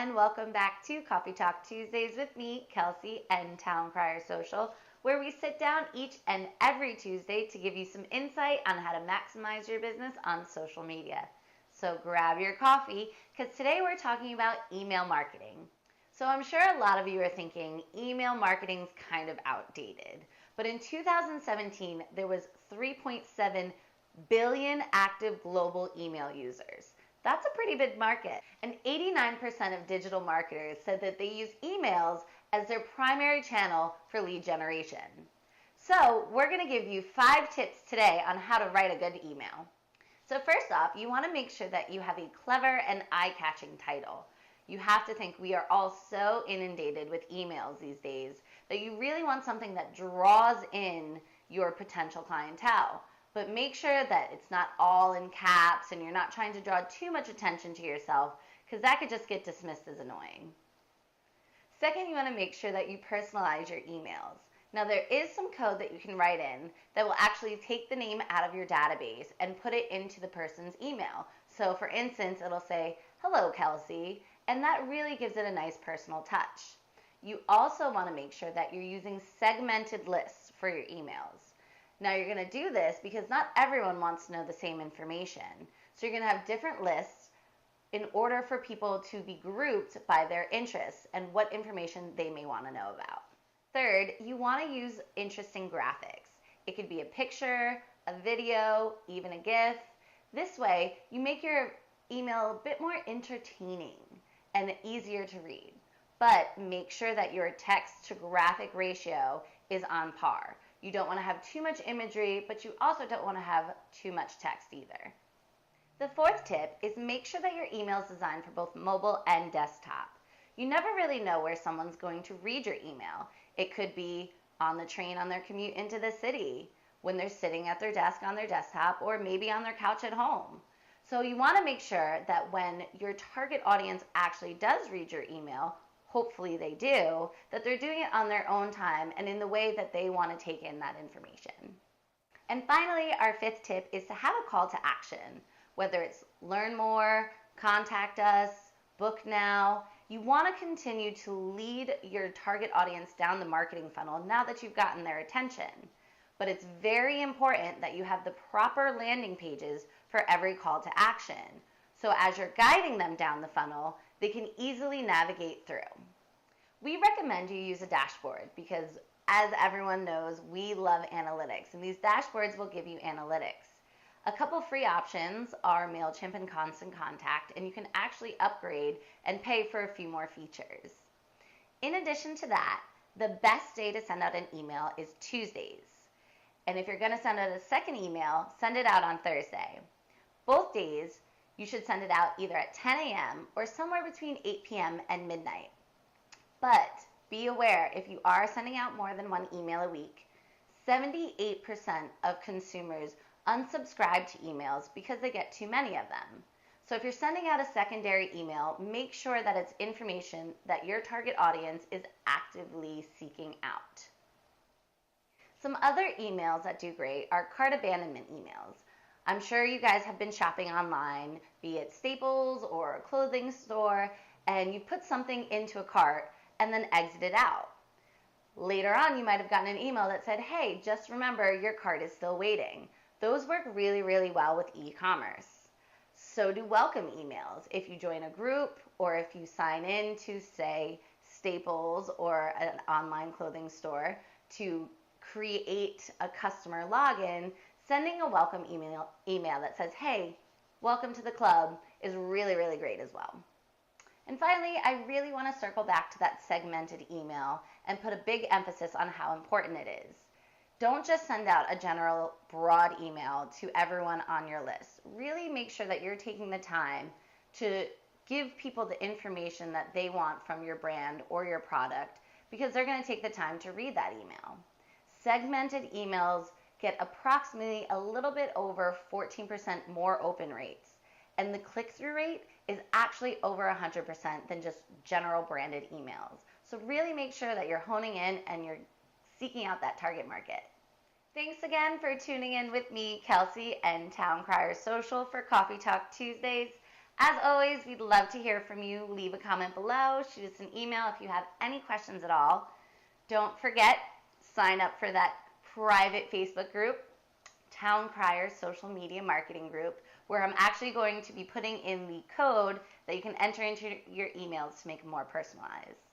and welcome back to Coffee Talk Tuesdays with me, Kelsey, and Town Crier Social, where we sit down each and every Tuesday to give you some insight on how to maximize your business on social media. So grab your coffee, because today we're talking about email marketing. So I'm sure a lot of you are thinking email marketing's kind of outdated, but in 2017, there was 3.7 billion active global email users. That's a pretty big market. And 89% of digital marketers said that they use emails as their primary channel for lead generation. So we're going to give you 5 tips today on how to write a good email. So first off, you want to make sure that you have a clever and eye-catching title. You have to think we are all so inundated with emails these days that you really want something that draws in your potential clientele. But make sure that it's not all in caps and you're not trying to draw too much attention to yourself, because that could just get dismissed as annoying. Second, you want to make sure that you personalize your emails. Now, there is some code that you can write in that will actually take the name out of your database and put it into the person's email. So for instance, it'll say, "Hello, Kelsey," and that really gives it a nice personal touch. You also want to make sure that you're using segmented lists for your emails. Now you're going to do this because not everyone wants to know the same information. So you're going to have different lists in order for people to be grouped by their interests and what information they may want to know about. Third, you want to use interesting graphics. It could be a picture, a video, even a GIF. This way, you make your email a bit more entertaining and easier to read. But make sure that your text to graphic ratio is on par. You don't want to have too much imagery, but you also don't want to have too much text either. The fourth tip is make sure that your email is designed for both mobile and desktop. You never really know where someone's going to read your email. It could be on the train on their commute into the city, when they're sitting at their desk on their desktop, or maybe on their couch at home. So you want to make sure that when your target audience actually does read your email, hopefully they do, that they're doing it on their own time and in the way that they want to take in that information. And finally, our fifth tip is to have a call to action. Whether it's learn more, contact us, book now, you want to continue to lead your target audience down the marketing funnel now that you've gotten their attention. But it's very important that you have the proper landing pages for every call to action. So as you're guiding them down the funnel, they can easily navigate through. We recommend you use a dashboard because, as everyone knows, we love analytics, and these dashboards will give you analytics. A couple free options are MailChimp and Constant Contact, and you can actually upgrade and pay for a few more features. In addition to that, the best day to send out an email is Tuesdays. And if you're going to send out a second email, send it out on Thursday. Both days, you should send it out either at 10 a.m. or somewhere between 8 p.m. and midnight. But be aware, if you are sending out more than one email a week, 78% of consumers unsubscribe to emails because they get too many of them. So if you're sending out a secondary email, make sure that it's information that your target audience is actively seeking out. Some other emails that do great are cart abandonment emails. I'm sure you guys have been shopping online, be it Staples or a clothing store, and you put something into a cart and then exited out. Later on, you might have gotten an email that said, "Hey, just remember your cart is still waiting." Those work really, really well with e-commerce. So do welcome emails. If you join a group or if you sign in to, say, Staples or an online clothing store to create a customer login, sending a welcome email that says, "Hey, welcome to the club," is really, really great as well. And finally, I really want to circle back to that segmented email and put a big emphasis on how important it is. Don't just send out a general broad email to everyone on your list. Really make sure that you're taking the time to give people the information that they want from your brand or your product, because they're going to take the time to read that email. Segmented emails get approximately a little bit over 14% more open rates. And the click-through rate is actually over 100% than just general branded emails. So really make sure that you're honing in and you're seeking out that target market. Thanks again for tuning in with me, Kelsey, and Town Crier Social for Coffee Talk Tuesdays. As always, we'd love to hear from you. Leave a comment below. Shoot us an email if you have any questions at all. Don't forget, sign up for that private Facebook group, Town Crier Social Media Marketing Group, where I'm actually going to be putting in the code that you can enter into your emails to make it more personalized.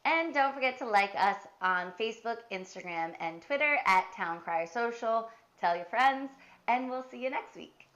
And don't forget to like us on Facebook, Instagram, and Twitter at Town Crier Social. Tell your friends, and we'll see you next week.